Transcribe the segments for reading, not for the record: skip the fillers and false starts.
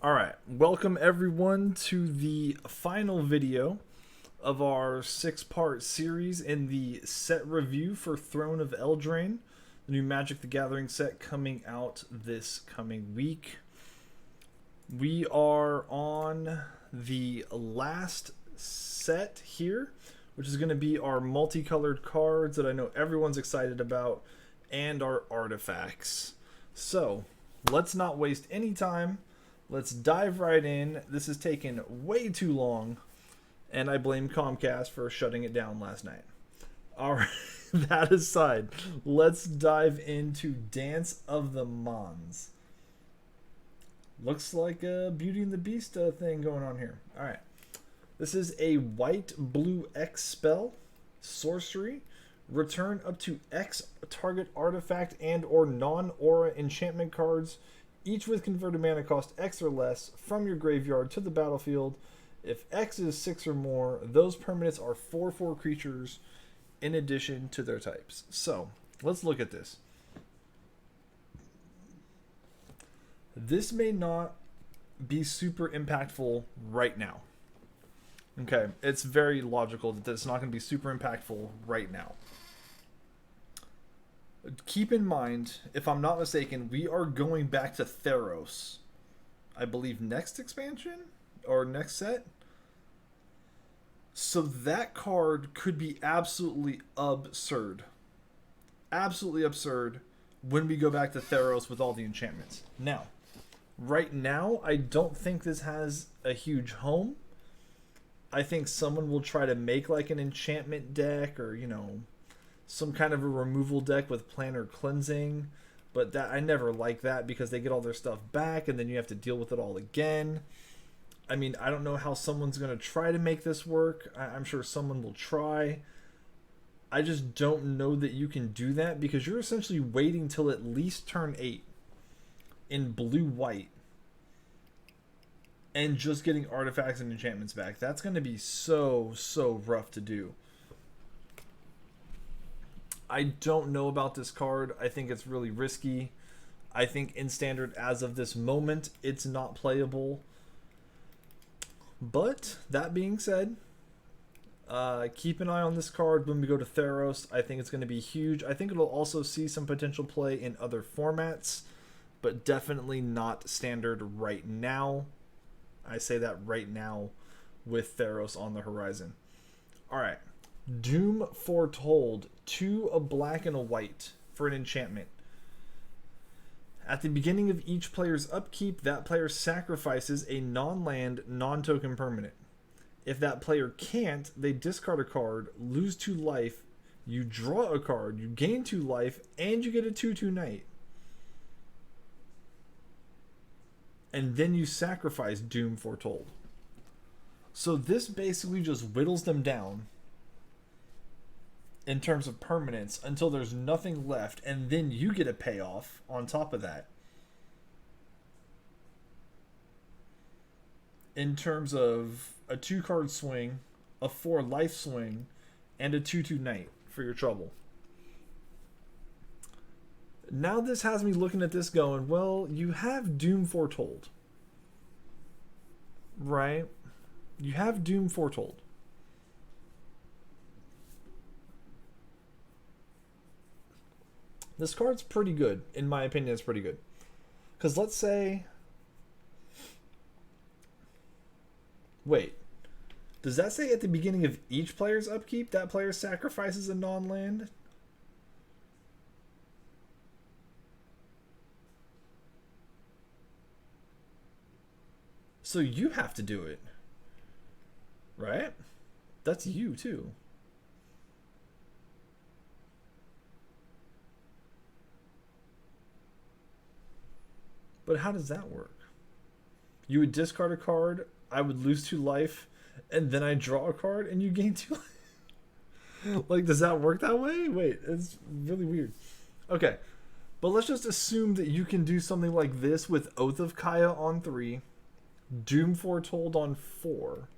Alright, welcome everyone to the final video of our 6-part series in the set review for Throne of Eldraine, the new Magic the Gathering set coming out this coming week. We are on the last set here, which is going to be our multicolored cards that I know everyone's excited about, and our artifacts. So, let's not waste any time. Let's dive right in. This has taken way too long, and I blame Comcast for shutting it down last night. Alright, that aside, let's dive into Dance of the Mons. Looks like a Beauty and the Beast thing going on here. Alright, this is a white-blue X spell, sorcery. Return up to X target artifact and or non-aura enchantment cards, each with converted mana cost X or less, from your graveyard to the battlefield. If X is 6 or more, those permanents are 4/4 creatures in addition to their types. So, let's look at this. This may not be super impactful right now. Okay, it's very logical that it's not going to be super impactful right now. Keep in mind, if I'm not mistaken, we are going back to Theros, I believe, next expansion or next set. So that card could be absolutely absurd. Absolutely absurd when we go back to Theros with all the enchantments. Now, right now, I don't think this has a huge home. I think someone will try to make like an enchantment deck or, some kind of a removal deck with Planar Cleansing, but that I never like that because they get all their stuff back and then you have to deal with it all again. I mean, I don't know how someone's going to try to make this work. I'm sure someone will try. I just don't know that you can do that because you're essentially waiting till at least turn 8 in blue-white and just getting artifacts and enchantments back. That's going to be so rough to do. I don't know about this card. I think it's really risky. I think in Standard, as of this moment, it's not playable. But, that being said, keep an eye on this card when we go to Theros. I think it's going to be huge. I think it'll also see some potential play in other formats, but definitely not Standard right now. I say that right now with Theros on the horizon. Alright. Doom Foretold, 2 a black and a white for an enchantment. At the beginning of each player's upkeep, that player sacrifices a non-land, non-token permanent. If that player can't, they discard a card, lose 2 life, you draw a card, you gain 2 life, and you get a 2/2 knight. And then you sacrifice Doom Foretold. So this basically just whittles them down in terms of permanence until there's nothing left, and then you get a payoff on top of that in terms of a 2-card swing, a 4 life swing, and a 2/2 knight for your trouble. Now this has me looking at this going, well, you have Doom Foretold, right? You have Doom Foretold. This card's pretty good. In my opinion, it's pretty good. Because let's say... Wait. Does that say at the beginning of each player's upkeep, that player sacrifices a non-land? So you have to do it. Right? That's you, too. But how does that work? You would discard a card, I would lose 2 life, and then I draw a card and you gain 2 life. Like, does that work that way? Wait, it's really weird. Okay, but let's just assume that you can do something like this with Oath of Kaya on 3, Doom Foretold on 4,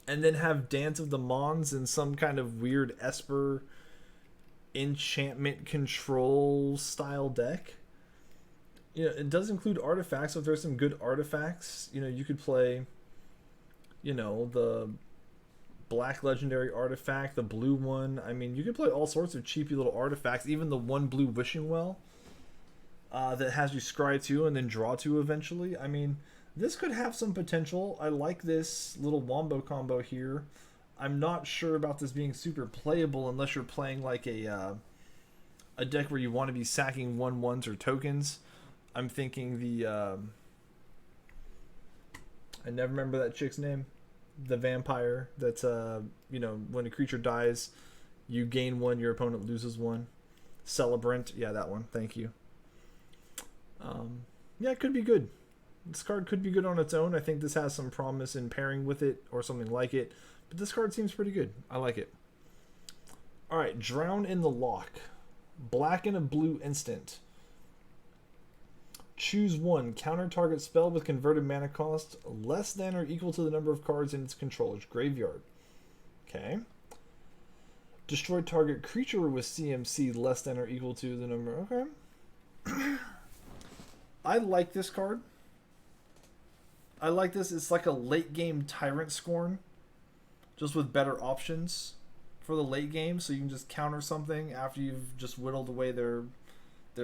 and then have Dance of the Mons in some kind of weird Esper enchantment control style deck. You know, it does include artifacts. So if there's some good artifacts, you know, you could play, you know, the black legendary artifact, the blue one. I mean, you can play all sorts of cheapy little artifacts. Even the one blue wishing well that has you scry 2 and then draw 2 eventually. I mean, this could have some potential. I like this little wombo combo here. I'm not sure about this being super playable unless you're playing like a deck where you want to be sacking 1/1s or tokens. I'm thinking the I never remember that chick's name. The vampire that's you know, when a creature dies, you gain 1, your opponent loses 1. Celebrant, yeah, that one. Thank you. Yeah, it could be good. This card could be good on its own. I think this has some promise in pairing with it or something like it. But this card seems pretty good. I like it. Alright, Drown in the Lock. Black and a blue instant. Choose 1. Counter target spell with converted mana cost less than or equal to the number of cards in its controller's graveyard. Okay. Destroy target creature with CMC less than or equal to the number. Okay. I like this card. I like this. It's like a late game Tyrant Scorn, just with better options for the late game, so you can just counter something after you've just whittled away their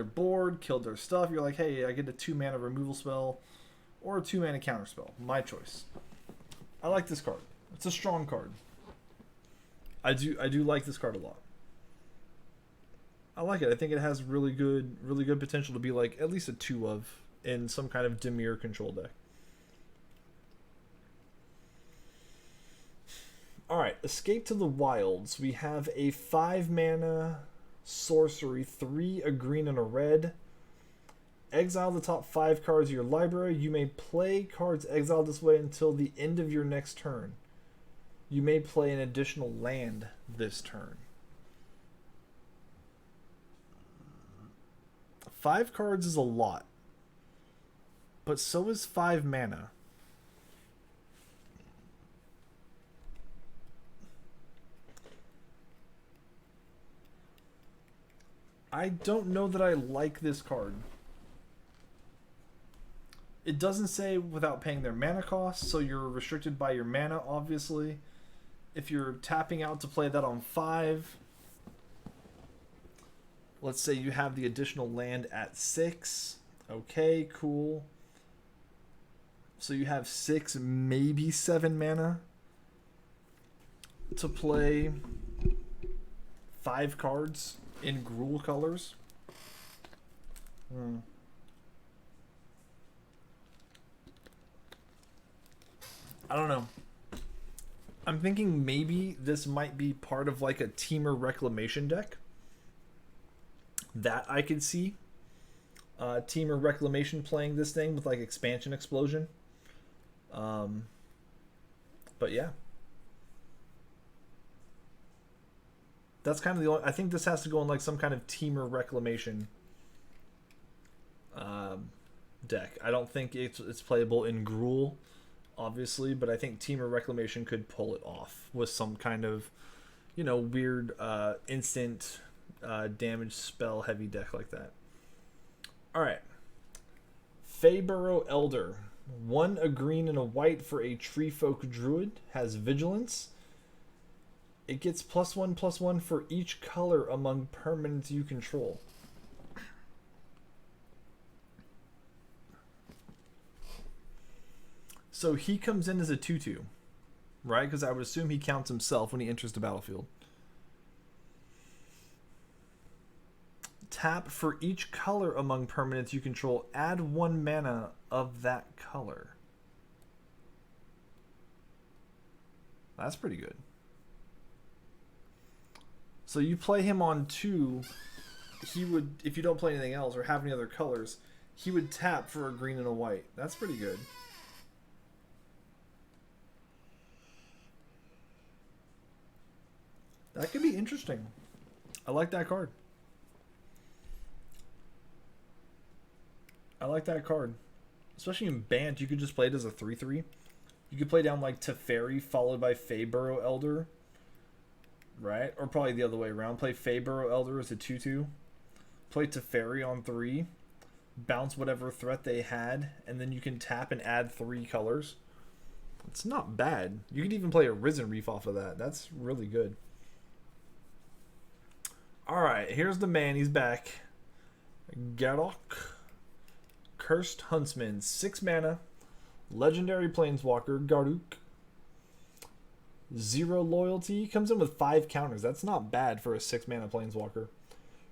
board, killed their stuff. You're like, hey, I get a 2-mana removal spell or a 2-mana counter spell. My choice. I like this card. It's a strong card. I do like this card a lot. I like it. I think it has really good potential to be like at least a 2 of in some kind of Dimir control deck. Alright, Escape to the Wilds. We have a 5-mana sorcery, 3, a green, and a red. Exile the top 5 cards of your library. You may play cards exiled this way until the end of your next turn. You may play an additional land this turn. 5 cards is a lot, but so is 5 mana. I don't know that I like this card. It doesn't say without paying their mana cost, so you're restricted by your mana, obviously. If you're tapping out to play that on 5, let's say you have the additional land at 6. Okay, cool. So you have 6, maybe 7 mana to play 5 cards in Gruul colors. I don't know. I'm thinking maybe this might be part of like a Teamer Reclamation deck. That I could see. Teamer Reclamation playing this thing with like Expansion Explosion. But yeah. That's kind of the only... I think this has to go in like some kind of Teamer Reclamation deck. I don't think it's playable in Gruul, obviously, but I think Teamer Reclamation could pull it off with some kind of, you know, weird instant damage spell heavy deck like that. Alright. Feyburrow Elder. 1 a green and a white for a tree folk druid. Has vigilance. It gets +1/+1 for each color among permanents you control. So he comes in as a 2/2, right? Because I would assume he counts himself when he enters the battlefield. Tap for each color among permanents you control. Add 1 mana of that color. That's pretty good. So you play him on 2, he would, if you don't play anything else or have any other colors, he would tap for a green and a white. That's pretty good. That could be interesting. I like that card. I like that card. Especially in Bant, you could just play it as a 3/3. You could play down like Teferi followed by Feyburrow Elder. Right? Or probably the other way around. Play Feyburrow Elder as a 2/2. Play Teferi on 3. bounce whatever threat they had, and then you can tap and add 3 colors. It's not bad. You could even play a Risen Reef off of that. That's really good. Alright, here's the man. He's back. Garok. Cursed Huntsman. 6 mana. Legendary Planeswalker. Garuk. 0 loyalty. Comes in with 5 counters. That's not bad for a 6 mana Planeswalker.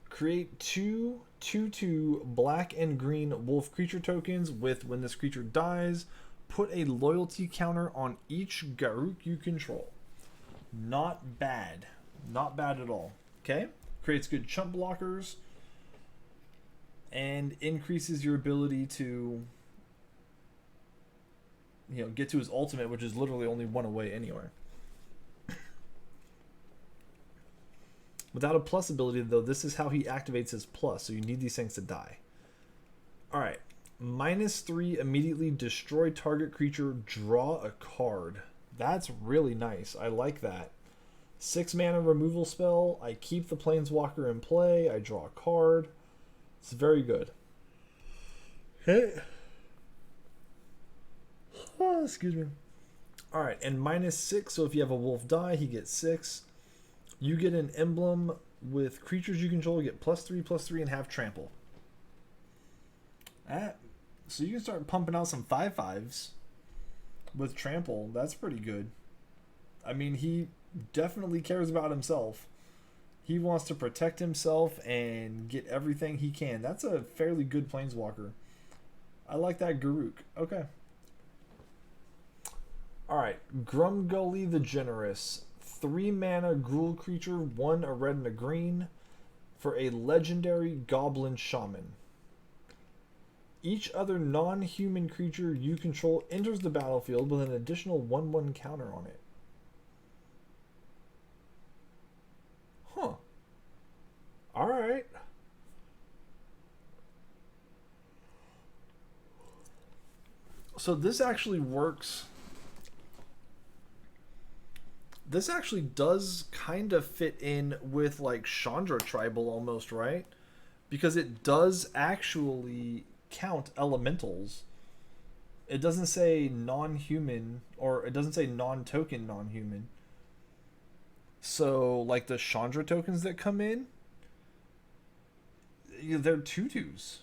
Create 2 2/2 black and green wolf creature tokens with, when this creature dies, put a loyalty counter on each Garuk you control. Not bad. Not bad at all. Okay? Creates good chump blockers and increases your ability to, you know, get to his ultimate, which is literally only 1 away anyway. Without a plus ability, though, this is how he activates his plus, so you need these things to die. Alright. -3, immediately destroy target creature, draw a card. That's really nice. I like that. 6 mana removal spell. I keep the Planeswalker in play. I draw a card. It's very good. Okay. Oh, excuse me. Alright, and -6, so if you have a wolf die, he gets 6. You get an emblem with creatures you control, you get +3/+3 and have trample. So you can start pumping out some 5/5s with trample. That's pretty good. I mean, he definitely cares about himself. He wants to protect himself and get everything he can. That's a fairly good Planeswalker. I like that Garuk. Okay. Alright, Grumgully the Generous. 3 mana Gruul creature, 1 a red and a green, for a legendary Goblin Shaman. Each other non-human creature you control enters the battlefield with an additional 1/1 counter on it. Huh. Alright. So this actually works. This actually does kind of fit in with like Chandra Tribal almost, right? Because it does actually count elementals. It doesn't say non-human, or it doesn't say non-token non-human. So like the Chandra tokens that come in, they're 2/2s.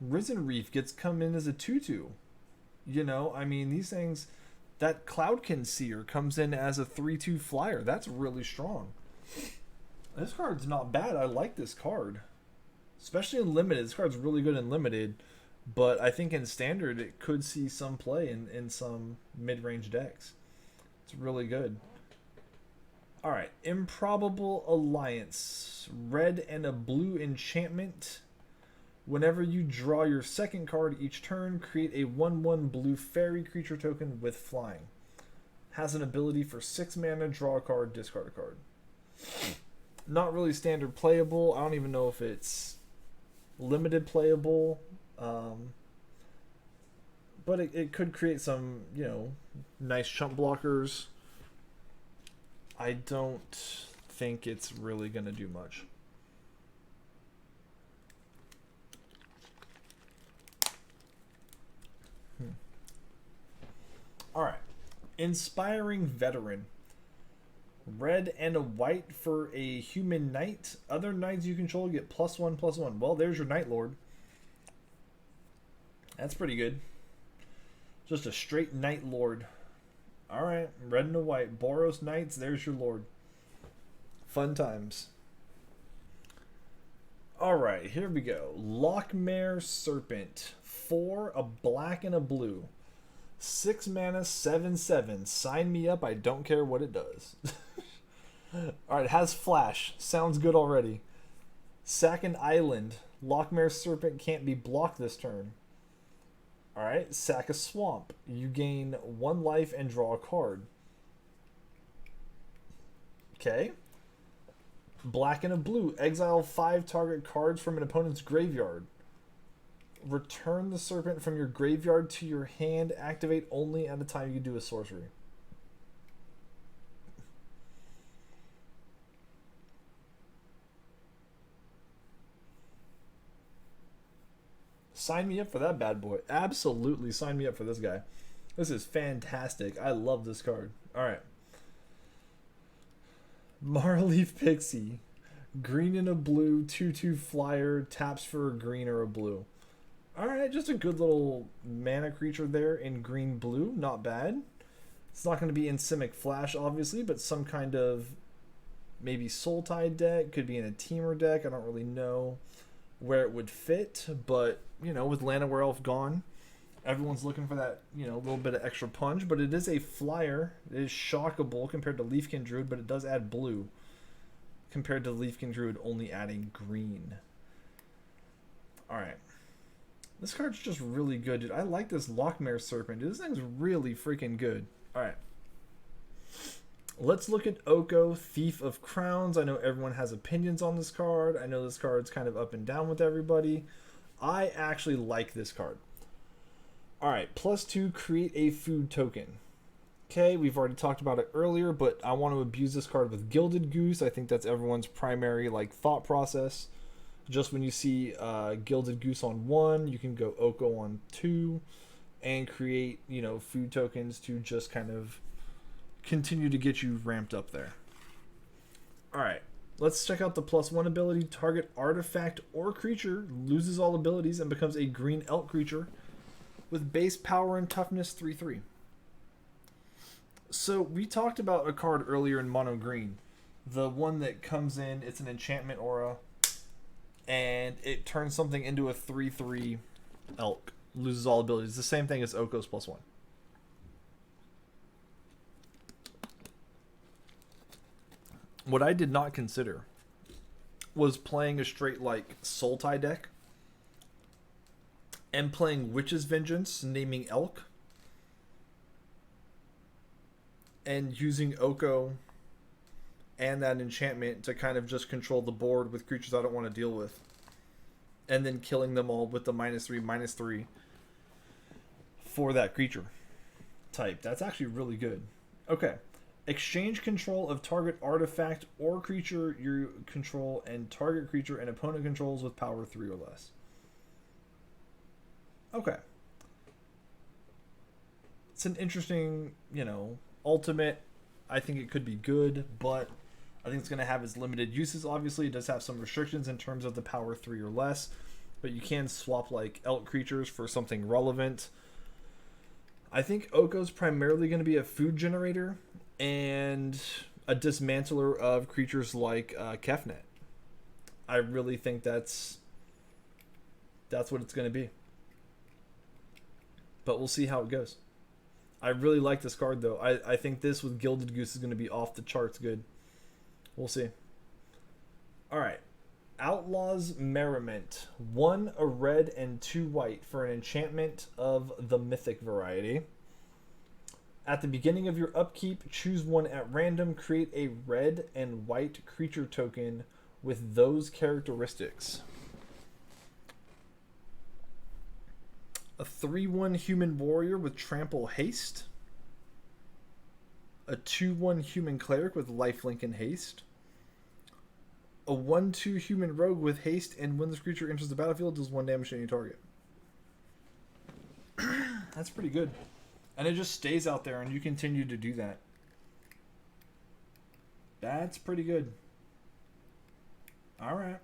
Risen Reef gets come in as a 2/2. You know, I mean, these things... That Cloudkin Seer comes in as a 3/2 flyer. That's really strong. This card's not bad. I like this card. Especially in Limited. This card's really good in Limited. But I think in Standard, it could see some play in some mid-range decks. It's really good. Alright. Improbable Alliance. Red and a blue enchantment. Whenever you draw your second card each turn, create a 1/1 blue fairy creature token with flying. Has an ability for 6 mana, draw a card, discard a card. Not really standard playable. I don't even know if it's limited playable. But it could create some, you know, nice chump blockers. I don't think it's really going to do much. Alright. Inspiring Veteran. Red and a white for a human knight. Other knights you control get +1/+1. Well, there's your Night Lord. That's pretty good. Just a straight Night Lord. Alright. Red and a white. Boros Knights. There's your Lord. Fun times. Alright. Here we go. Lockmare Serpent. 4, a black and a blue. 6 mana, 7/7. Sign me up. I don't care what it does. Alright, it has flash. Sounds good already. Sack an island. Lockmare Serpent can't be blocked this turn. Alright, sack a swamp. You gain 1 life and draw a card. Okay. Black and a blue. Exile 5 target cards from an opponent's graveyard. Return the serpent from your graveyard to your hand. Activate only at a time you do a sorcery. Sign me up for that bad boy. Absolutely sign me up for this guy. This is fantastic. I love this card. Alright. Marleaf Pixie. Green and a blue, 2/2 flyer, taps for a green or a blue. Alright, just a good little mana creature there in green-blue. Not bad. It's not going to be in Simic Flash, obviously, but some kind of maybe Sultai deck. Could be in a Teamer deck. I don't really know where it would fit, but, you know, with Llanowar Elf gone, everyone's looking for that, you know, little bit of extra punch. But it is a flyer. It is shockable compared to Leafkin Druid, but it does add blue compared to Leafkin Druid only adding green. Alright. This card's just really good, dude. I like this Lochmere Serpent. Dude, this thing's really freaking good. Alright. Let's look at Oko, Thief of Crowns. I know everyone has opinions on this card. I know this card's kind of up and down with everybody. I actually like this card. Alright, +2, create a food token. Okay, we've already talked about it earlier, but I want to abuse this card with Gilded Goose. I think that's everyone's primary thought process. Just when you see Gilded Goose on 1, you can go Oko on 2 and create, you know, food tokens to just kind of continue to get you ramped up there. Alright, let's check out the +1 ability. Target artifact or creature loses all abilities and becomes a green elk creature with base power and toughness 3/3. So we talked about a card earlier in mono green. The one that comes in, it's an enchantment aura, and it turns something into a 3/3 elk. Loses all abilities. The same thing as Oko's +1. What I did not consider was playing a straight Sultai deck and playing Witch's Vengeance, naming elk, and using Oko and that enchantment to kind of just control the board with creatures I don't want to deal with. And then killing them all with the -3/-3 for that creature type. That's actually really good. Okay. Exchange control of target artifact or creature you control and target creature and opponent controls with power 3 or less. Okay. It's an interesting, you know, ultimate. I think it could be good, but I think it's going to have its limited uses. Obviously, it does have some restrictions in terms of the power 3 or less, but you can swap elk creatures for something relevant. I think Oko's primarily going to be a food generator and a dismantler of creatures like Kefnet. I really think that's what it's going to be. But we'll see how it goes. I really like this card, though. I think this with Gilded Goose is going to be off the charts good. We'll see. Alright. Outlaws Merriment. 1 a red and 2 white for an enchantment of the mythic variety. At the beginning of your upkeep, choose one at random. Create a red and white creature token with those characteristics. A 3/1 human warrior with trample haste. A 2/1 human cleric with lifelink and haste. A 1/2 human rogue with haste, and when this creature enters the battlefield, does 1 damage to any target. That's pretty good. And it just stays out there and you continue to do that. That's pretty good. Alright.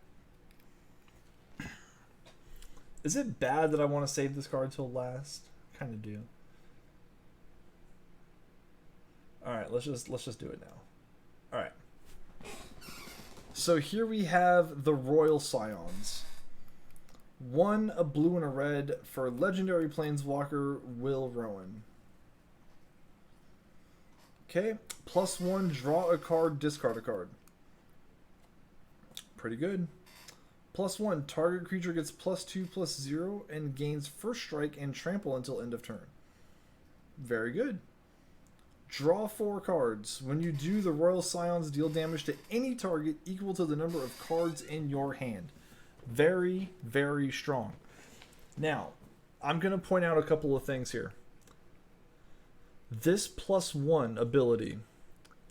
Is it bad that I want to save this card till last? Kind of do. Alright, let's just do it now. Alright. So here we have the Royal Scions. 1 a blue and a red for legendary planeswalker Will Rowan. Okay, +1, draw a card, discard a card. Pretty good. +1, target creature gets +2/+0 and gains first strike and trample until end of turn. Very good. Draw 4 cards. When you do, the Royal Scions deal damage to any target equal to the number of cards in your hand. Very, very strong. Now, I'm going to point out a couple of things here. This +1 ability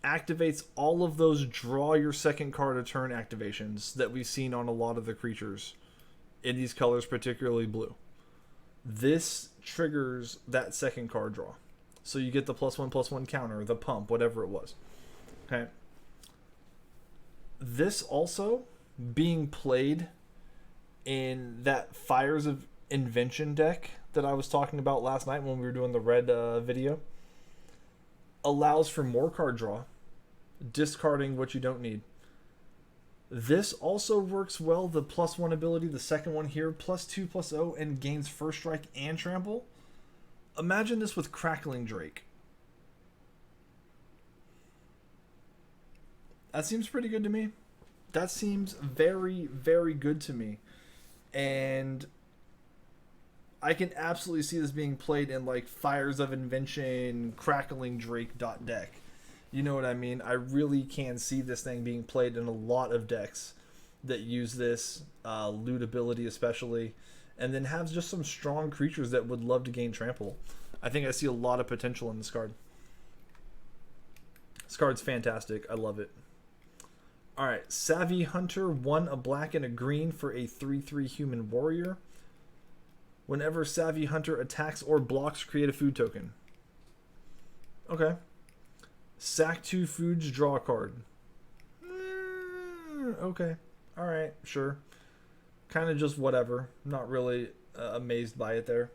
activates all of those draw your second card a turn activations that we've seen on a lot of the creatures in these colors, particularly blue. This triggers that second card draw. So you get the +1/+1 counter, the pump, whatever it was. Okay. This also being played in that Fires of Invention deck that I was talking about last night when we were doing the red video allows for more card draw, discarding what you don't need. This also works well, the +1 ability, the second one here, +2/+0, and gains first strike and trample. Imagine this with Crackling Drake. That seems pretty good to me. That seems very, very good to me. And I can absolutely see this being played in like Fires of Invention, Crackling Drake deck. You know what I mean? I really can see this thing being played in a lot of decks that use this, loot ability especially, and then have just some strong creatures that would love to gain trample. I think I see a lot of potential in this card. This card's fantastic. I love it. Alright, Savvy Hunter, 1 a black and a green for a 3/3 human warrior. Whenever Savvy Hunter attacks or blocks, create a food token. Okay. Sack 2 foods, draw a card. Okay. Alright, sure. Kind of just whatever. Not really amazed by it there.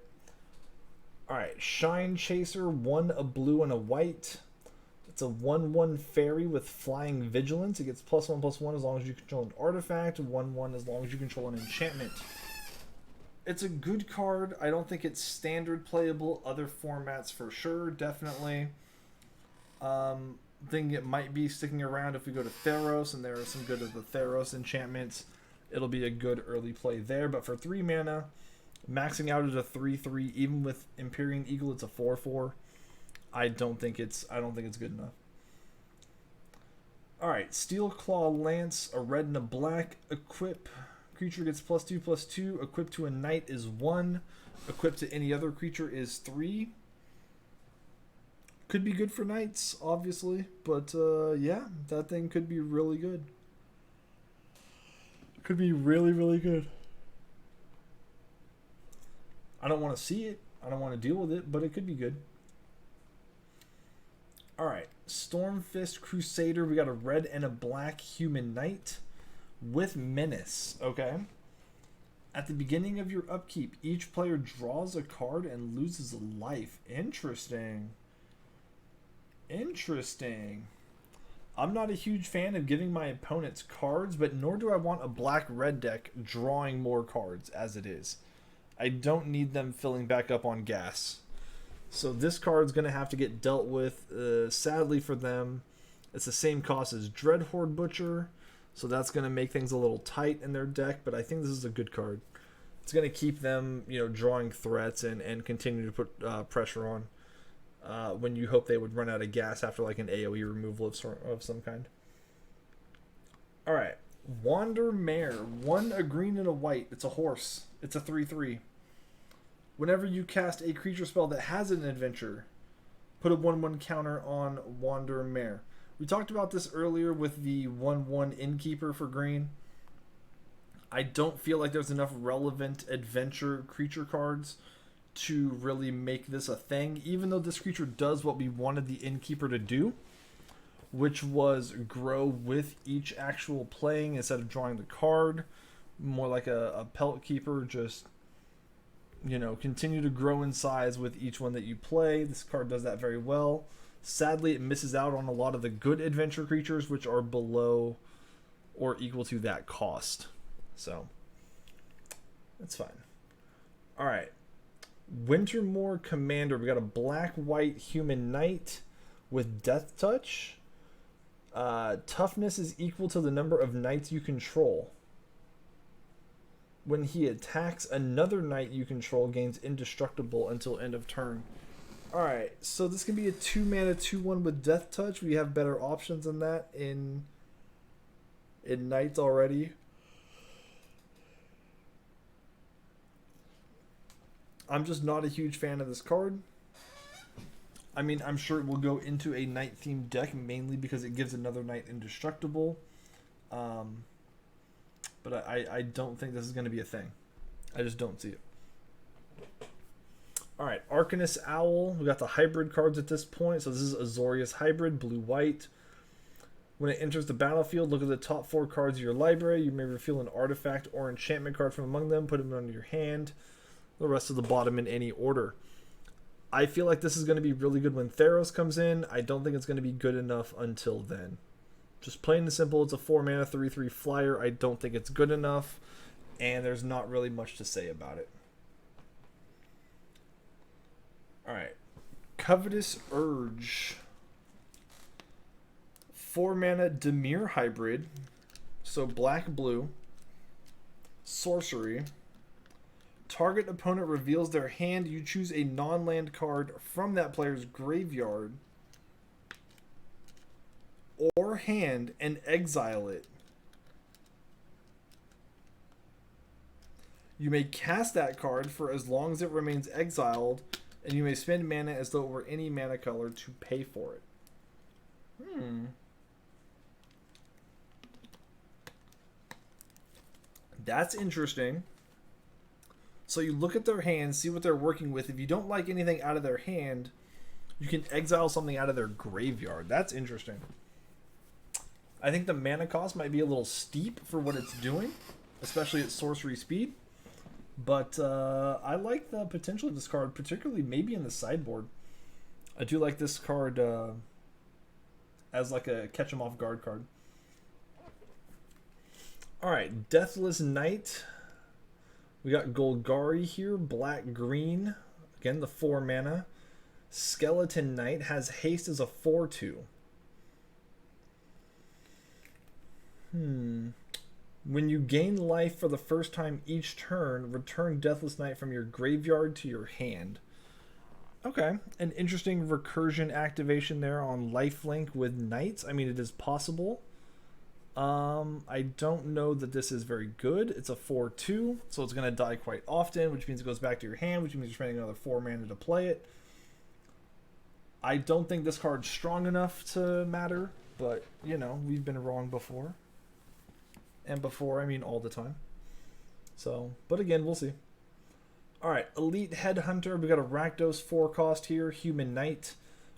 Alright, Shine Chaser, 1 a blue and a white. It's a 1/1 fairy with flying vigilance. It gets +1/+1 as long as you control an artifact. 1/1 as long as you control an enchantment. It's a good card. I don't think it's standard playable. Other formats for sure, definitely. Think it might be sticking around if we go to Theros, and there are some good of the Theros enchantments. It'll be a good early play there. But for 3 mana, maxing out at a 3/3, even with Empyrean Eagle, it's a 4/4. I don't think it's good enough. All right, Steel Claw Lance, a red and a black. Equip. Creature gets +2/+2. Equipped to a knight is 1. Equipped to any other creature is 3. Could be good for knights, obviously, but yeah, that thing could be really good. Could be really, really good. I don't want to see it. I don't want to deal with it, but it could be good. Alright, Stormfist Crusader. We got a red and a black human knight with menace. Okay. At the beginning of your upkeep, each player draws a card and loses a life. Interesting. Interesting. I'm not a huge fan of giving my opponents cards, but nor do I want a black-red deck drawing more cards as it is. I don't need them filling back up on gas. So this card's going to have to get dealt with. Sadly for them, it's the same cost as Dreadhorde Butcher, so that's going to make things a little tight in their deck, but I think this is a good card. It's going to keep them, drawing threats and continue to put pressure on when you hope they would run out of gas after like an AoE removal of some kind. Alright, Wander Mare, 1 a green and a white. It's a horse. It's a 3/3. Whenever you cast a creature spell that has an adventure, put a 1/1 counter on Wander Mare. We talked about this earlier with the 1/1 Innkeeper for green. I don't feel like there's enough relevant adventure creature cards to really make this a thing, even though this creature does what we wanted the Innkeeper to do, which was grow with each actual playing instead of drawing the card. More like a Pelt Keeper, just continue to grow in size with each one that you play. This card does that very well. Sadly, it misses out on a lot of the good adventure creatures, which are below or equal to that cost. So, that's fine. Alright. Wintermoor Commander. We got a black-white human knight with Death Touch. Toughness is equal to the number of knights you control. When he attacks, another knight you control gains indestructible until end of turn. Alright, so this can be a 2-mana 2/1 with Death Touch. We have better options than that in knights already. I'm just not a huge fan of this card. I mean, I'm sure it will go into a knight-themed deck, mainly because it gives another knight indestructible. But I don't think this is going to be a thing. I just don't see it. All right, Arcanist Owl. We got the hybrid cards at this point. So this is Azorius Hybrid, blue-white. When it enters the battlefield, look at the top 4 cards of your library. You may reveal an artifact or enchantment card from among them, put them under your hand. The rest of the bottom in any order. I feel like this is going to be really good when Theros comes in. I don't think it's going to be good enough until then. Just plain and simple, it's a 4-mana 3/3 flyer. I don't think it's good enough, and there's not really much to say about it. Alright. Covetous Urge. 4-mana Dimir hybrid. So black-blue. Sorcery. Target opponent reveals their hand. You choose a non-land card from that player's graveyard or hand and exile it. You may cast that card for as long as it remains exiled, and you may spend mana as though it were any mana color to pay for it. That's interesting. So you look at their hand, see what they're working with. If you don't like anything out of their hand, you can exile something out of their graveyard. That's interesting. I think the mana cost might be a little steep for what it's doing, especially at sorcery speed. But I like the potential of this card, particularly maybe in the sideboard. I do like this card as like a catch 'em off guard card. Alright, Deathless Knight. We got Golgari here, black-green. Again, the 4 mana. Skeleton Knight has haste as a 4/2. When you gain life for the first time each turn, return Deathless Knight from your graveyard to your hand. Okay, an interesting recursion activation there on lifelink with Knights. I mean, it is possible. I don't know that this is very good. It's a 4/2, so it's going to die quite often, which means it goes back to your hand, which means you're spending another 4 mana to play it. I don't think this card's strong enough to matter, but, you know, we've been wrong before. And before, I mean all the time. So, but again, we'll see. Alright, Elite Headhunter. We got a Rakdos 4 cost here, Human Knight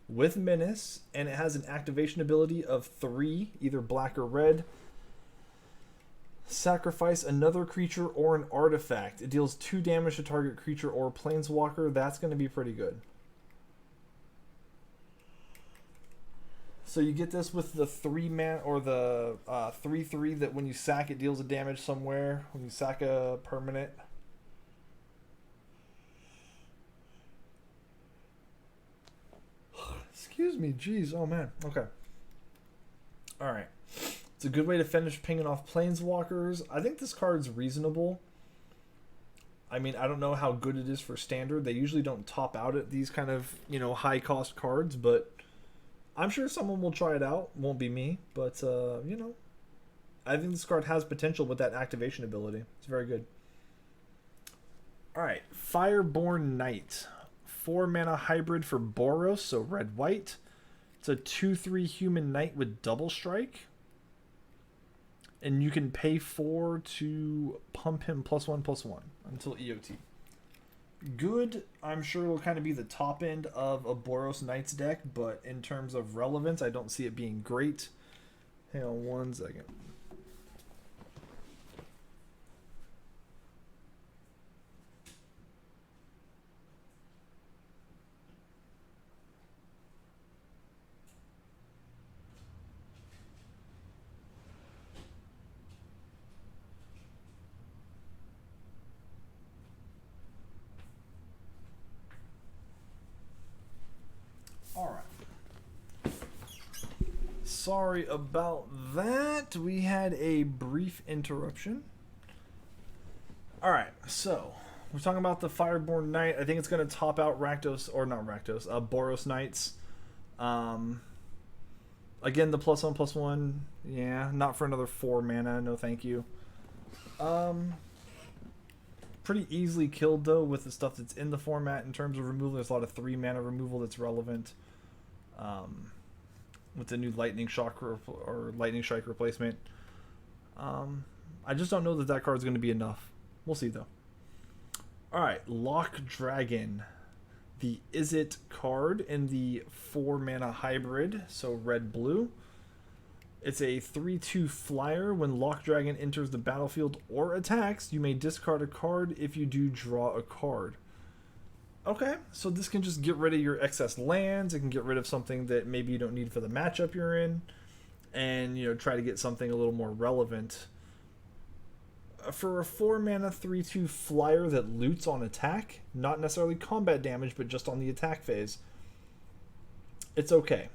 with Menace, and it has an activation ability of 3, either black or red. Sacrifice another creature or an artifact. It deals 2 damage to target creature or planeswalker. That's going to be pretty good. So you get this with the 3-mana or the 3/3 that when you sack it deals a damage somewhere. When you sack a permanent. Excuse me, jeez, oh man, okay. Alright. It's a good way to finish pinging off planeswalkers. I think this card's reasonable. I mean, I don't know how good it is for standard. They usually don't top out at these kind of, you know, high cost cards, but I'm sure someone will try it out. Won't be me, but, you know, I think this card has potential with that activation ability. It's very good. Alright, Fireborn Knight. 4-mana hybrid for Boros, so red-white. It's a 2/3 human knight with double strike. And you can pay 4 to pump him +1/+1 until EOT. Good. I'm sure it will kind of be the top end of a Boros Knights deck, but in terms of relevance, I don't see it being great. Hang on one second. Sorry about that. We had a brief interruption. Alright, so we're talking about the Fireborn Knight. I think it's going to top out Rakdos, or not Rakdos, Boros Knights. Again, the +1/+1. Yeah, not for another 4 mana. No thank you. Pretty easily killed, though, with the stuff that's in the format in terms of removal. There's a lot of 3 mana removal that's relevant. With the new Lightning Shock or Lightning Strike replacement. I just don't know that that card's going to be enough. We'll see, though. Alright, Lock Dragon. the Is It card in the 4 mana hybrid, so red blue. It's a 3/2 flyer. When Lock Dragon enters the battlefield or attacks, you may discard a card. If you do, draw a card. Okay, so this can just get rid of your excess lands. It can get rid of something that maybe you don't need for the matchup you're in, and try to get something a little more relevant. For a 4 mana 3/2 flyer that loots on attack, not necessarily combat damage, but just on the attack phase, it's okay.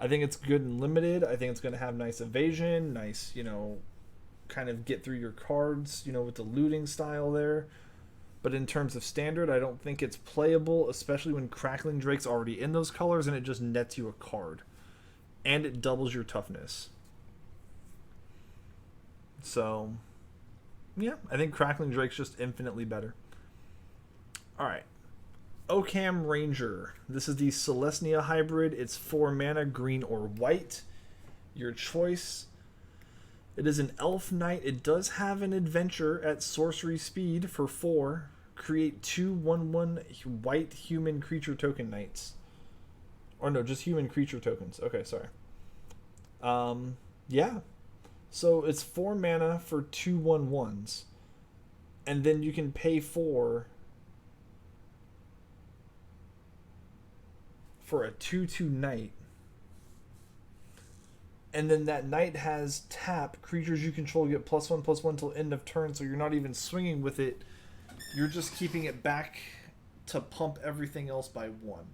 I think it's good and limited. I think it's going to have nice evasion, nice, kind of get through your cards, with the looting style there. But in terms of standard, I don't think it's playable, especially when Crackling Drake's already in those colors and it just nets you a card. And it doubles your toughness. So, yeah, I think Crackling Drake's just infinitely better. Alright. Occam Ranger. This is the Celestia hybrid. It's 4 mana, green or white. Your choice. It is an elf knight. It does have an adventure at sorcery speed for 4. Create 2 1/1 white human creature token knights. Or no, just human creature tokens. Okay, sorry. Yeah. So it's 4 mana for 2 1/1s. And then you can pay 4 for a 2/2 knight. And then that knight has tap. Creatures you control get +1/+1 till end of turn, so you're not even swinging with it. You're just keeping it back to pump everything else by 1.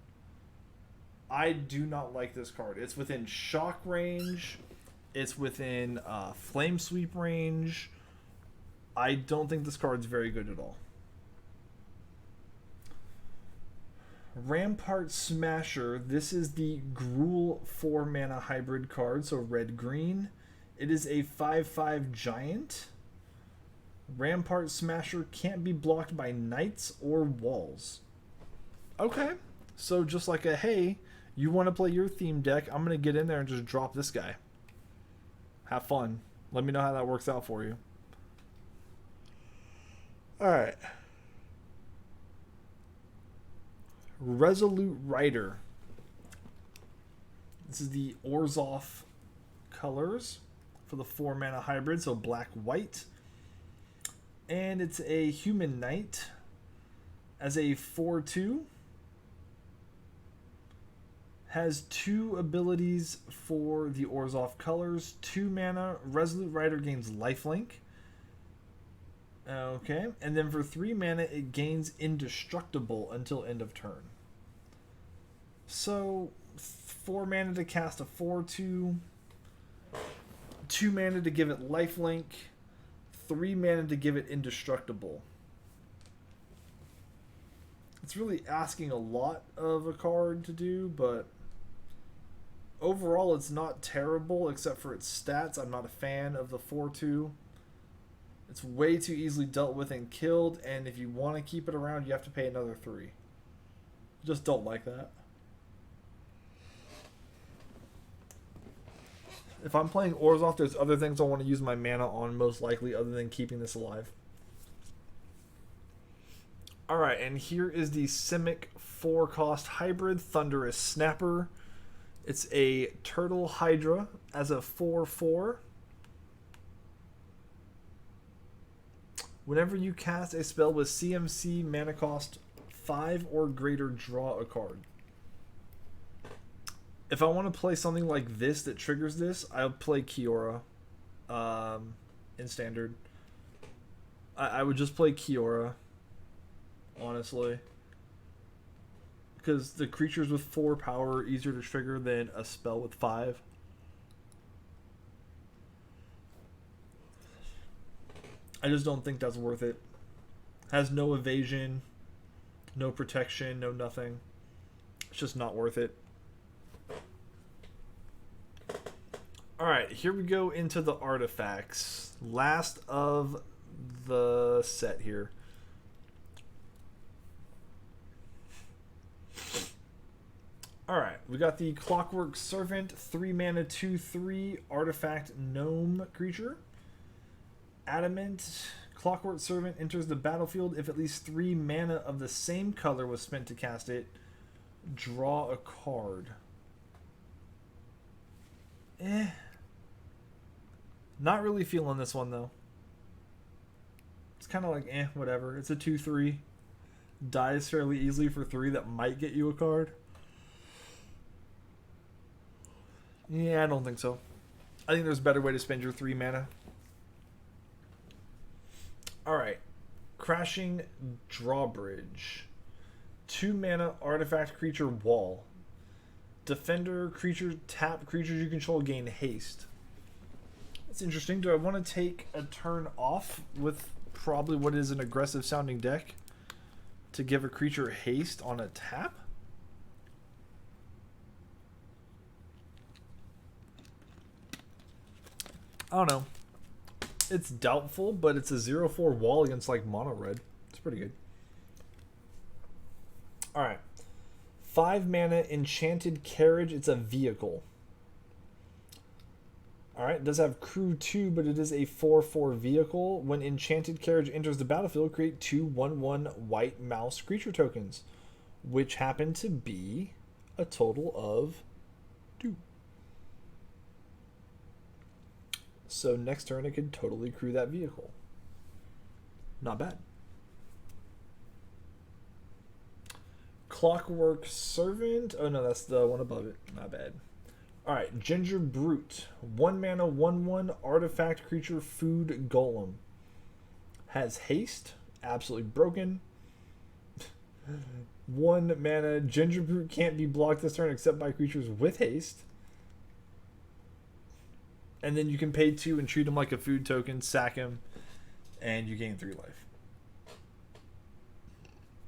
I do not like this card. It's within shock range. It's within flame sweep range. I don't think this card's very good at all. Rampart Smasher. This is the Gruul 4 mana hybrid card, so red-green. It is a 5/5 giant. Rampart Smasher can't be blocked by knights or walls. Okay, so just like hey, you want to play your theme deck, I'm going to get in there and just drop this guy. Have fun. Let me know how that works out for you. Alright. Resolute Rider. This is the Orzhov colors for the 4 mana hybrid, so black-white. And it's a human knight as a 4/2. Has 2 abilities for the Orzhov colors. 2 mana, Resolute Rider gains lifelink. Okay, and then for 3 mana, it gains indestructible until end of turn. So, 4 mana to cast a 4/2, 2 mana to give it lifelink, 3 mana to give it indestructible. It's really asking a lot of a card to do, but overall it's not terrible except for its stats. I'm not a fan of the 4/2. It's way too easily dealt with and killed, and if you want to keep it around, you have to pay another 3. Just don't like that. If I'm playing Orzhov, there's other things I want to use my mana on, most likely, other than keeping this alive. Alright, and here is the Simic 4-cost hybrid Thunderous Snapper. It's a Turtle Hydra as a 4/4. Whenever you cast a spell with CMC mana cost 5 or greater, draw a card. If I want to play something like this that triggers this, I'll play Kiora in Standard. I would just play Kiora, honestly. Because the creatures with 4 power are easier to trigger than a spell with 5. I just don't think that's worth it. Has no evasion, no protection, no nothing. It's just not worth it. Alright, here we go into the artifacts. Last of the set here. Alright, we got the Clockwork Servant, 3 mana, 2/3 artifact gnome creature. Adamant Clockwork Servant enters the battlefield. If at least 3 mana of the same color was spent to cast it, draw a card. Not really feeling this one, though. It's kind of like, whatever. It's a 2/3. Dies fairly easily for 3 that might get you a card. Yeah, I don't think so. I think there's a better way to spend your 3 mana. Alright. Crashing Drawbridge. 2 mana artifact creature wall. Defender creature, tap creatures you control gain haste. That's interesting. Do I want to take a turn off with probably what is an aggressive sounding deck to give a creature haste on a tap? I don't know. It's doubtful, but it's a 0/4 wall against like mono red. It's pretty good. Alright. 5 mana Enchanted Carriage. It's a vehicle. Alright, it does have crew 2, but it is a 4/4 vehicle. When Enchanted Carriage enters the battlefield, create 2 1/1 white mouse creature tokens, which happen to be a total of 2. So next turn it could totally crew that vehicle. Not bad. Clockwork Servant. Oh no, that's the one above it. Not bad. Alright, Ginger Brute. 1 mana, 1/1 artifact creature food golem. Has haste. Absolutely broken. 1 mana, Ginger Brute can't be blocked this turn except by creatures with haste. And then you can pay 2 and treat him like a food token, sack him, and you gain 3 life.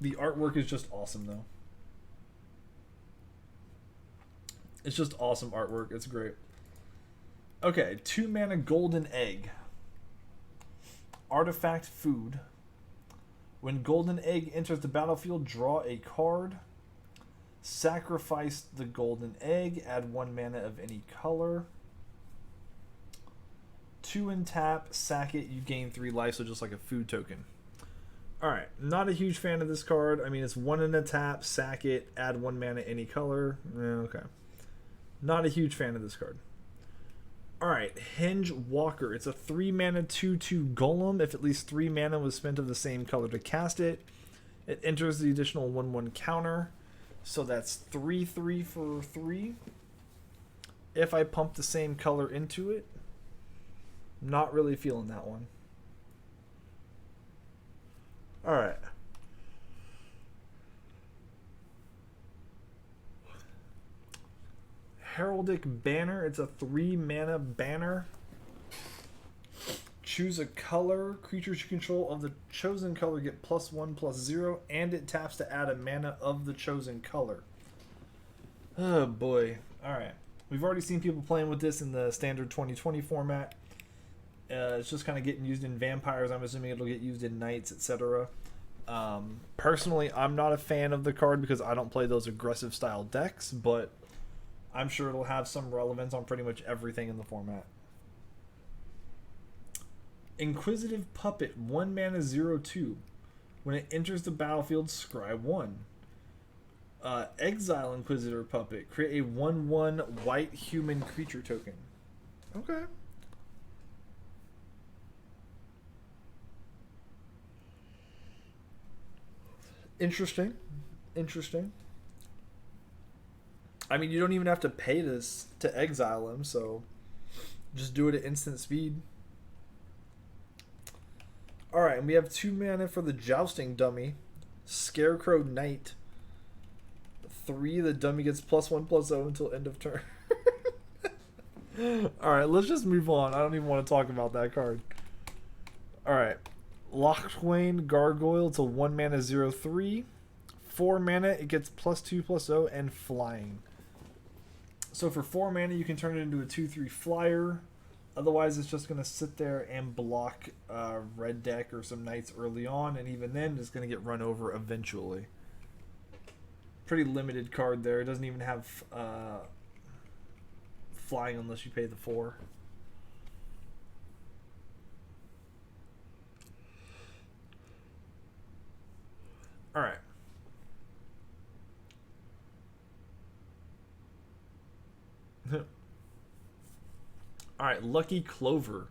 The artwork is just awesome, though. It's just awesome artwork. It's great. Okay, 2 mana Golden Egg. Artifact food. When Golden Egg enters the battlefield, draw a card. Sacrifice the Golden Egg. Add 1 mana of any color. 2 and tap, sack it, you gain 3 life, so just like a food token. Alright, not a huge fan of this card. I mean, it's 1 and a tap, sack it, add 1 mana any color. Okay. Not a huge fan of this card. Alright, Hinge Walker. It's a 3 mana 2/2 golem. If at least 3 mana was spent of the same color to cast it, it enters the additional 1/1 counter. So that's 3/3 for 3. If I pump the same color into it, not really feeling that one. Alright. Heraldic Banner. It's a 3 mana banner. Choose a color. Creatures you control of the chosen color get +1/+0, and it taps to add a mana of the chosen color. Oh boy. Alright. We've already seen people playing with this in the standard 2020 format. It's just kind of getting used in vampires. I'm assuming it'll get used in knights, etc. Personally, I'm not a fan of the card because I don't play those aggressive style decks, but I'm sure it'll have some relevance on pretty much everything in the format. Inquisitive Puppet. 1 mana 0/2. When it enters the battlefield, scry 1. Exile Inquisitor Puppet. Create a 1/1 white human creature token. Okay. Interesting. Interesting. I mean, you don't even have to pay this to exile him, so just do it at instant speed. Alright, and we have 2 mana for the Jousting Dummy. Scarecrow Knight. 3, the dummy gets +1/+0 until end of turn. Alright, let's just move on. I don't even want to talk about that card. Alright. Lochwain Gargoyle. It's a 1 mana 0/3. 4 mana, it gets +2/+0 and flying. So for 4 mana, you can turn it into a 2/3 flyer. Otherwise, it's just going to sit there and block red deck or some knights early on, and even then, it's going to get run over eventually. Pretty limited card there. It doesn't even have flying unless you pay the 4. Alright, Lucky Clover.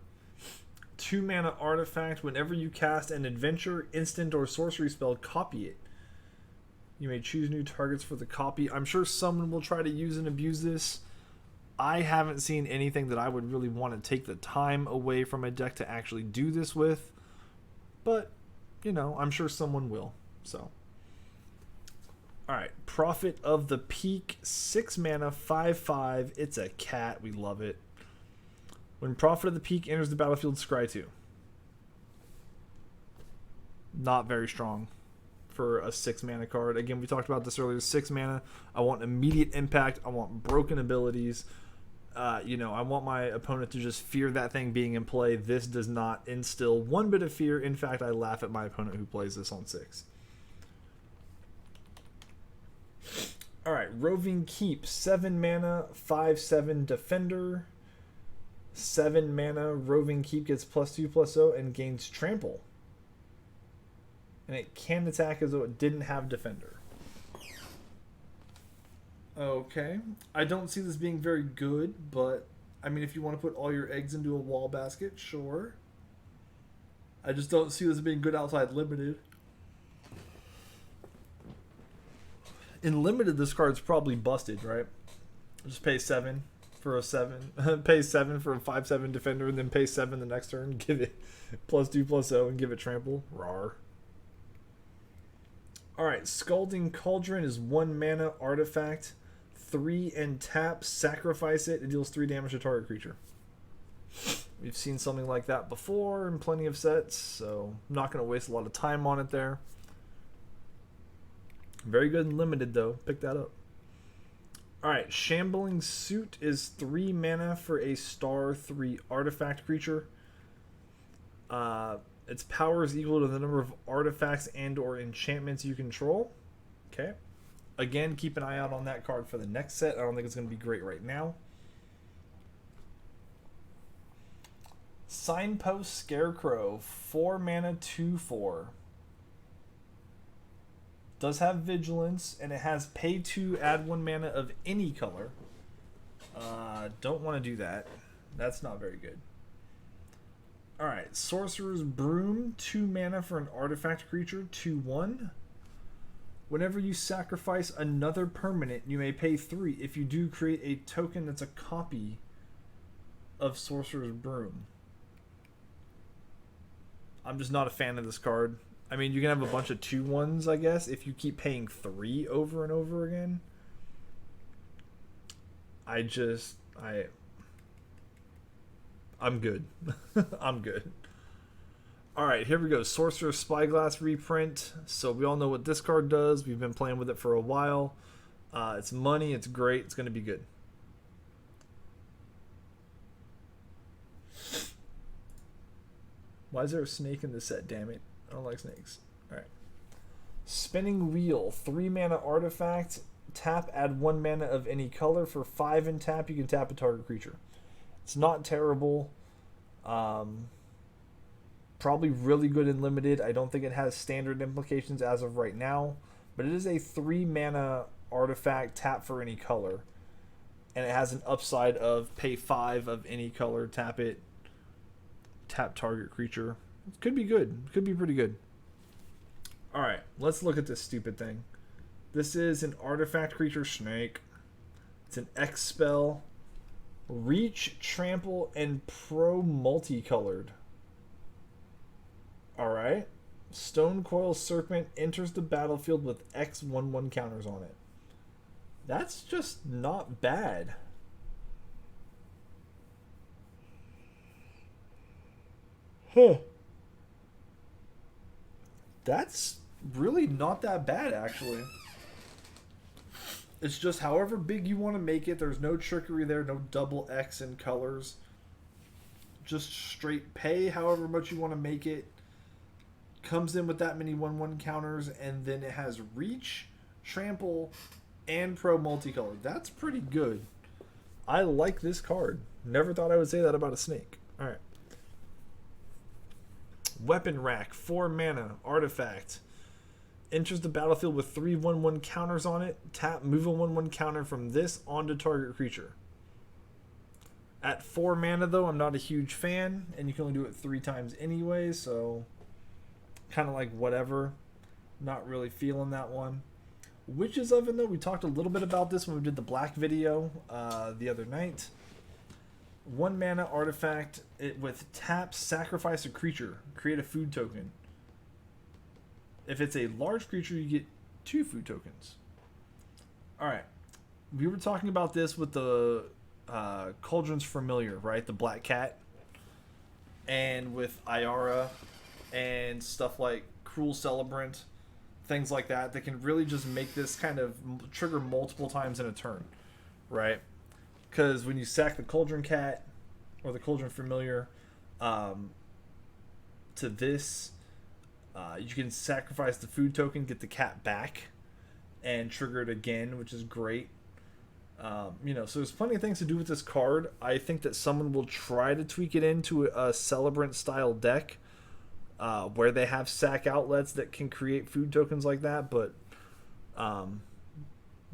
2 mana artifact. Whenever you cast an adventure, instant, or sorcery spell, copy it. You may choose new targets for the copy. I'm sure someone will try to use and abuse this. I haven't seen anything that I would really want to take the time away from a deck to actually do this with. But, you know, I'm sure someone will. So, alright. Prophet of the Peak. 6 mana, 5/5. It's a cat. We love it. When Prophet of the Peak enters the battlefield, scry 2. Not very strong for a 6 mana card. Again, we talked about this earlier. 6 mana. I want immediate impact. I want broken abilities. You know, I want my opponent to just fear that thing being in play. This does not instill one bit of fear. In fact, I laugh at my opponent who plays this on 6. Alright, Roving Keep. 7 mana, 5/7 defender. 7 mana, Roving Keep gets +2/+0 and gains trample. And it can attack as though it didn't have defender. Okay. I don't see this being very good, but I mean, if you want to put all your eggs into a wall basket, sure. I just don't see this being good outside limited. In limited, this card's probably busted, right? Just pay 7 for a 7. Pay 7 for a 5/7 defender, and then pay 7 the next turn. Give it +2/+0 and give it trample. Rawr. Alright, Scalding Cauldron is 1 mana artifact. 3 and tap, sacrifice it. It deals 3 damage to target creature. We've seen something like that before in plenty of sets, so I'm not going to waste a lot of time on it there. Very good and limited, though. Pick that up. Alright, Shambling Suit is 3 mana for a star 3 artifact creature. Its power is equal to the number of artifacts and or enchantments you control. Okay. Again, keep an eye out on that card for the next set. I don't think it's going to be great right now. Signpost Scarecrow. 4 mana, 2/4. Does have vigilance, and it has pay 2, add 1 mana of any color. Don't want to do that. That's not very good. Alright, Sorcerer's Broom. 2 mana for an artifact creature. 2/1. Whenever you sacrifice another permanent, you may pay 3. If you do, create a token that's a copy of Sorcerer's Broom. I'm just not a fan of this card. I mean, you can have a bunch of 2/1s, I guess, if you keep paying 3 over and over again. I'm good. I'm good. Alright, here we go. Sorcerer's Spyglass reprint. So we all know what this card does. We've been playing with it for a while. It's money. It's great. It's going to be good. Why is there a snake in the set? Damn it. I don't like snakes. Alright. Spinning Wheel. 3 mana artifact. Tap, add 1 mana of any color. For 5 and tap, you can tap a target creature. It's not terrible. Probably really good and limited. I don't think it has standard implications as of right now. But it is a 3 mana artifact, tap for any color. And it has an upside of pay 5 of any color, tap it, tap target creature. It could be good. It could be pretty good. Alright, let's look at this stupid thing. This is an artifact creature snake. It's an X spell. Reach, trample, and pro multicolored. Alright. Stone Coil Serpent enters the battlefield with X 1/1 counters on it. That's just not bad. Huh. That's really not that bad, actually. It's just however big you want to make it. There's no trickery there, no double X in colors. Just straight pay however much you want to make it. Comes in with that many 1/1 counters, and then it has reach, trample, and pro multicolored. That's pretty good. I like this card. Never thought I would say that about a snake. Alright. Weapon Rack, 4 mana, artifact. Enters the battlefield with 3 1/1 counters on it. Tap, move a 1/1 counter from this onto target creature. At 4 mana, though, I'm not a huge fan, and you can only do it 3 times anyway, so kind of like whatever. Not really feeling that one. Witch's Oven, though, we talked a little bit about this when we did the black video the other night. 1 mana artifact, with tap, sacrifice a creature, create a food token. If it's a large creature, you get 2 food tokens. Alright, we were talking about this with the Cauldron's Familiar, right? The black cat. And with Iara and stuff like Cruel Celebrant, things like that can really just make this kind of trigger multiple times in a turn, right? Because when you sack the Cauldron Cat or the Cauldron Familiar to this, you can sacrifice the food token, get the cat back, and trigger it again, which is great. You know, so there's plenty of things to do with this card. I think that someone will try to tweak it into a Celebrant style deck where they have sack outlets that can create food tokens like that, but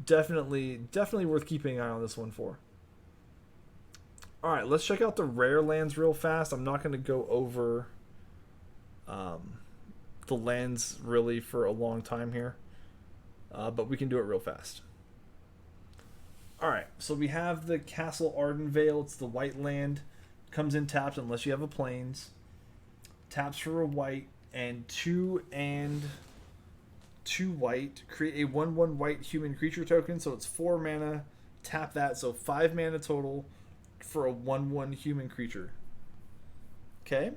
definitely worth keeping an eye on this one for. Alright, let's check out the rare lands real fast. I'm not going to go over the lands really for a long time here, but we can do it real fast. Alright, so we have the Castle Ardenvale. It's the white land. Comes in tapped unless you have a plains. Taps for a white and 2 white. Create a 1/1 white human creature token. So it's 4 mana. Tap that. So 5 mana total for a 1/1 human creature. Okay.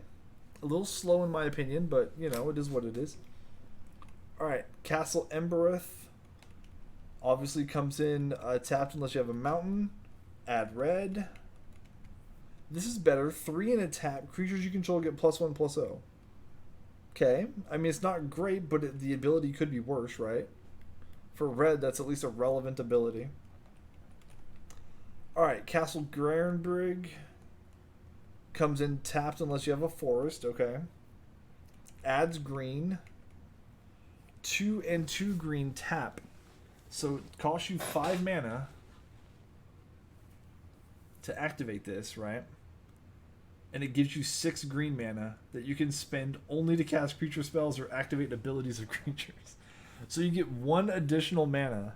A little slow in my opinion, but you know, it is what it is. Alright, Castle Embereth. Obviously comes in tapped unless you have a mountain. Add red. This is better. 3 in a tap. Creatures you control get +1/+0. Okay. I mean, it's not great, but the ability could be worse, right? For red, that's at least a relevant ability. Alright, Castle Grarenbrig. Comes in tapped unless you have a forest. Okay. Adds green. 2 and 2 green tap. So it costs you 5 mana to activate this, right? And it gives you 6 green mana that you can spend only to cast creature spells or activate abilities of creatures. So you get 1 additional mana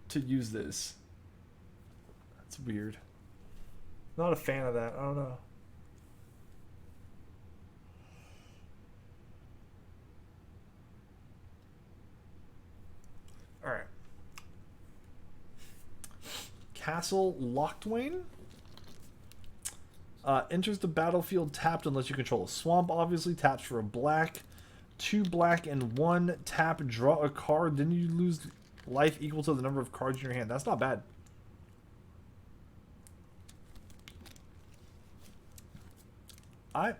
to use this. That's weird. Not a fan of that. I don't know. Alright. Castle Locthwain. Enters the battlefield tapped unless you control a swamp. Obviously taps for a black. 2 black and 1 tap. Draw a card. Then you lose life equal to the number of cards in your hand. That's not bad. I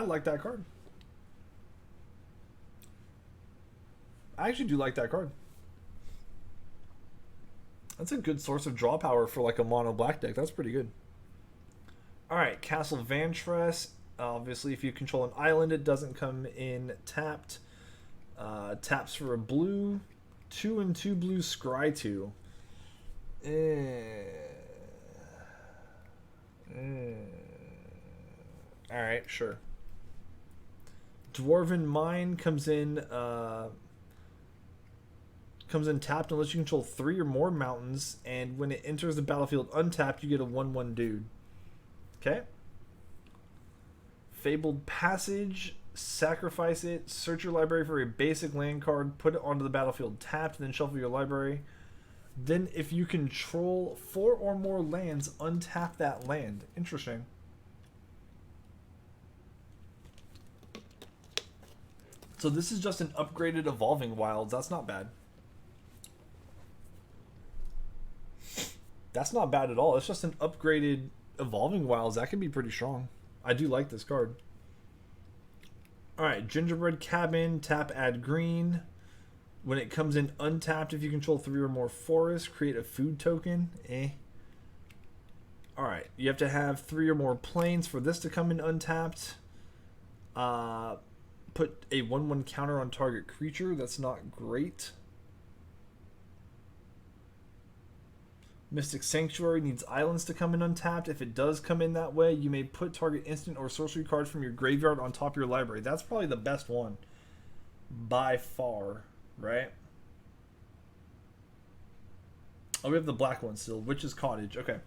like that card. I actually do like that card. That's a good source of draw power for like a mono black deck. That's pretty good. Alright, Castle Vantress. Obviously, if you control an island, it doesn't come in tapped. Taps for a blue. 2 and 2 blue, scry 2. Alright, sure. Dwarven Mine comes in tapped unless you control 3 or more mountains, and when it enters the battlefield untapped, you get a 1/1 dude. Okay. Fabled Passage, sacrifice it, search your library for a basic land card, put it onto the battlefield tapped, then shuffle your library. Then if you control 4 or more lands, untap that land. Interesting. So this is just an upgraded Evolving Wilds. That's not bad. That's not bad at all. It's just an upgraded Evolving Wilds. That can be pretty strong. I do like this card. Alright, Gingerbread Cabin. Tap, add green. When it comes in untapped, if you control 3 or more forests, create a food token. Alright, you have to have 3 or more plains for this to come in untapped. Put a 1/1 counter on target creature. That's not great. Mystic Sanctuary needs islands to come in untapped. If it does come in that way, you may put target instant or sorcery card from your graveyard on top of your library. That's probably the best one by far, right? Oh, we have the black one still, Witch's Cottage. Okay.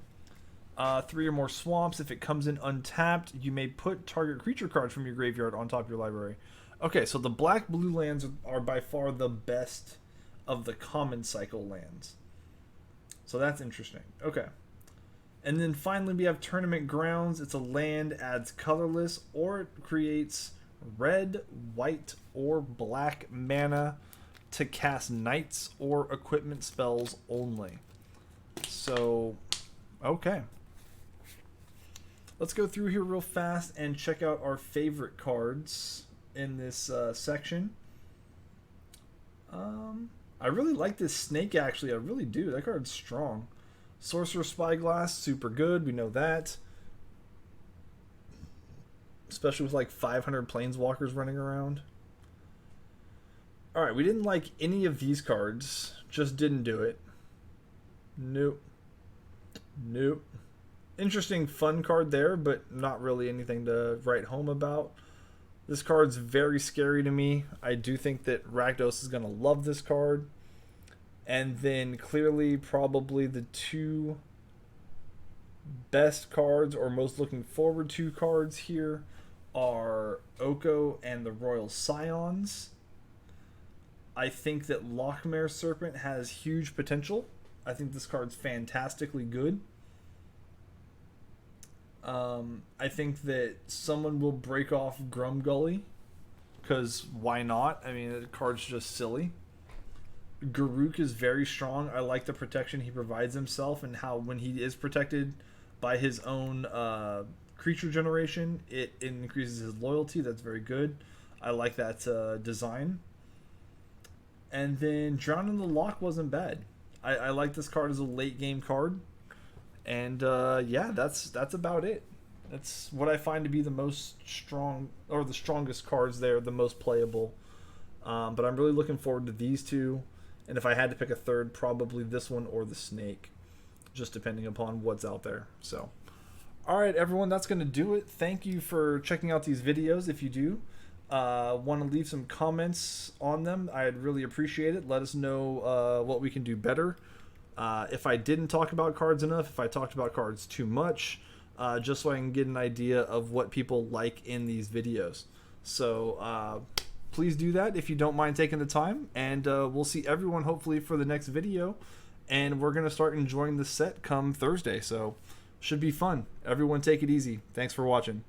3 or more swamps. If it comes in untapped, you may put target creature cards from your graveyard on top of your library. Okay, so the black-blue lands are by far the best of the common cycle lands. So that's interesting. Okay. And then finally we have Tournament Grounds. It's a land, adds colorless, or it creates red, white, or black mana to cast knights or equipment spells only. So, okay. Let's go through here real fast and check out our favorite cards in this section. I really like this snake, actually. I really do. That card's strong. Sorcerer's Spyglass, super good. We know that. Especially with like 500 Planeswalkers running around. Alright, we didn't like any of these cards. Just didn't do it. Nope. Nope. Interesting, fun card there, but not really anything to write home about. This card's very scary to me. I do think that Rakdos is going to love this card. And then clearly probably the 2 best cards or most looking forward to cards here are Oko and the Royal Scions. I think that Lochmere Serpent has huge potential. I think this card's fantastically good. I think that someone will break off Grumgully, because why not? I mean, the card's just silly. Garruk is very strong. I like the protection he provides himself and how when he is protected by his own creature generation, it increases his loyalty. That's very good. I like that design. And then Drown in the Loch wasn't bad. I like this card as a late game card. And yeah, that's about it. That's what I find to be the most strong, or the strongest cards there, the most playable. But I'm really looking forward to these two. And if I had to pick a third, probably this one or the snake, just depending upon what's out there. So, all right, everyone, that's going to do it. Thank you for checking out these videos. If you do want to leave some comments on them, I'd really appreciate it. Let us know what we can do better. If I didn't talk about cards enough, if I talked about cards too much, just so I can get an idea of what people like in these videos. So please do that if you don't mind taking the time, and we'll see everyone hopefully for the next video, and we're going to start enjoying the set come Thursday, so should be fun. Everyone take it easy. Thanks for watching.